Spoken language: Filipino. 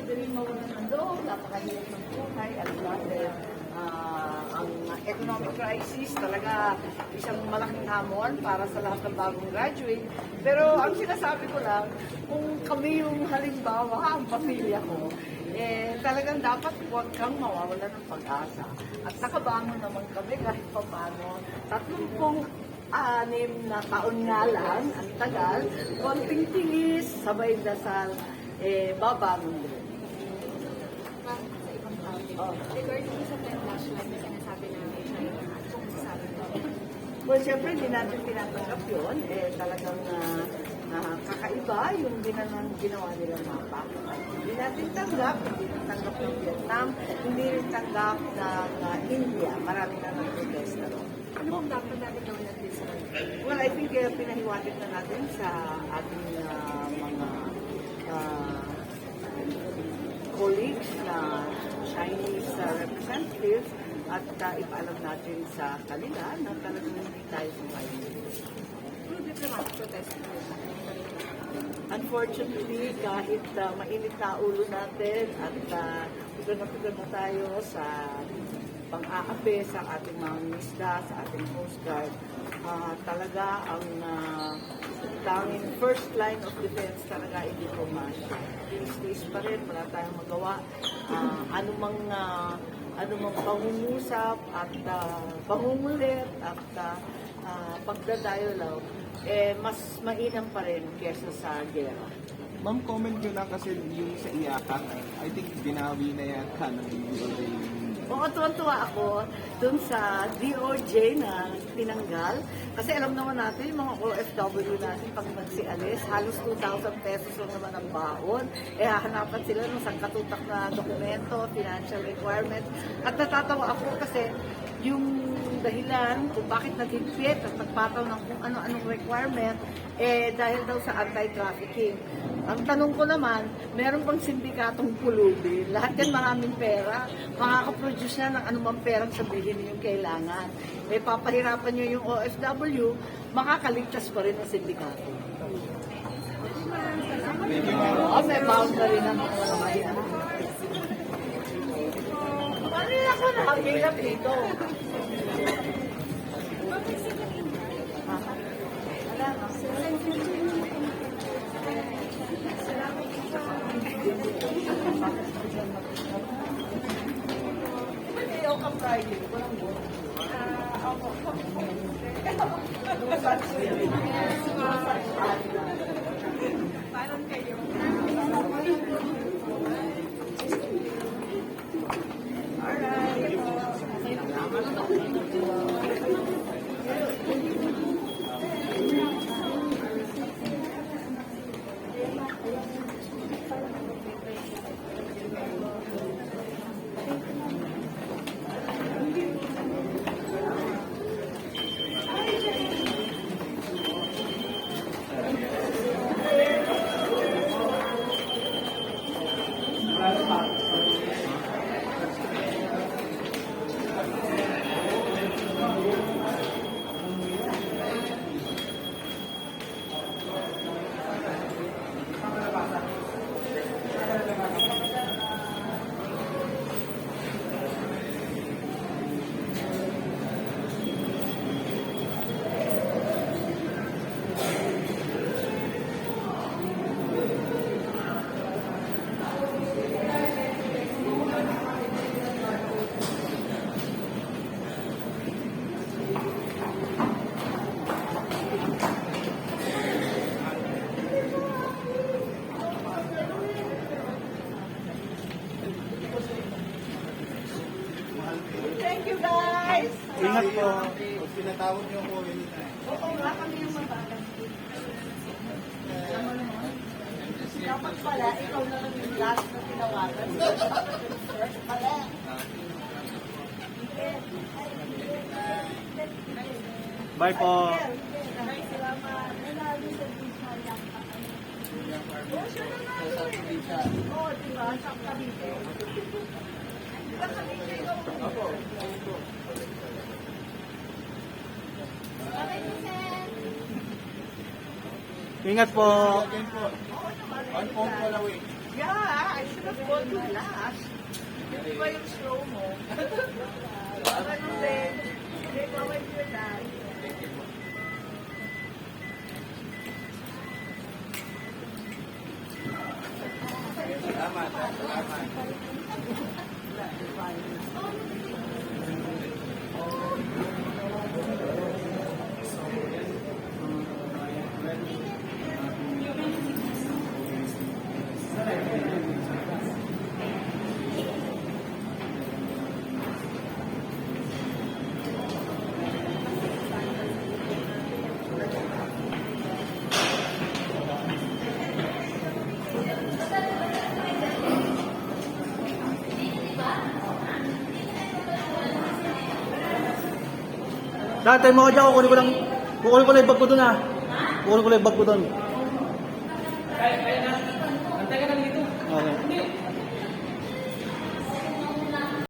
madaling mawalan ng loob, napakahirap ng buhay, at dahil ang economic crisis talaga isang malaking hamon para sa lahat ng bagong graduate. Pero ang sinasabi ko lang, kung kami yung halimbawa, ang pamilya ko, talagang dapat huwag kang mawawala ng pag-asa. At nakabangon naman kami kahit pa paano. 36 na taon nga lang, ang tagal, konting tinis, sabay dasal, babangon din. Sa ibang topic. Regarding sa 10 flash light na sinasabi namin, China, ano pong masasabi ko? Well, siyempre, hindi natin tinatanggap yun. Talagang kakaiba yung ginawa nila mapa. Hindi natin tanggap, hindi rin tanggap ng Vietnam, hindi rin tanggap ng India. Marami na nag-protest na rin. Ano pong dapat natin gawin at this point? Well, I think pinahiwatig na natin sa ating mga colleagues na Chinese representatives at ipaalam natin sa kanila na talagang hindi tayo sumayin. Ano diplomatic protest po? Unfortunately, kahit mainit na ulo natin at tugan na tayo sa pang-aapi sa ating mga isda, sa ating Coast Guard, talaga ang tanging first line of defense talaga ay diplomasya. Tiis pa rin, wala tayong magawa. Anumang pangungusap at pangungulit at pagdadayolaw, mas mainam pa rin kesa sa gera. Ma'am, comment nyo lang kasi yung sa iyakan, I think binawi na yata ng DOJ. Oo, tuwan-tuwa ako dun sa DOJ na tinanggal. Kasi alam naman natin, yung mga OFW natin, pag magsialis, halos 2,000 pesos lang naman ang baon. Hahanapan sila ng sangkatutak na dokumento, financial requirements. At natatawa ako kasi yung dahilan kung bakit naghigpit at nagpataw ng kung ano-anong requirement, dahil daw sa anti-trafficking. Ang tanong ko naman, meron bang sindikatong pulubi? Lahat yan maraming pera. Makakaproduce na ng anumang perang sabihin yung kailangan. Papahirapan nyo yung OFW, makakaligtas pa rin ang sindikato. May boundary na mga mamaya. Paano ako nakahirap dito? Friday, walang board. Parang kayo. Thank you guys! Ingat po. Pag pinatawag nyo ako, Oo nga, kami yung matagal. Dapat pala, ikaw na lang yung last na tinawagan. First pala. Bye po. Salamat. Nanalo sa Bisaya. Oo, siya na nga. Oo, diba? Sa Cavite. Diba Cavite ikaw? Opo. Okay, Ingat po. On phone call away. Yeah, I should have called you last. Hindi ba yung slow mo? Ano din? Hindi ba when you're done? Dati mo ako dyan, kukunin ko lang yung bag ko doon, ha. Kukunin ko lang yung bag ko doon. Okay.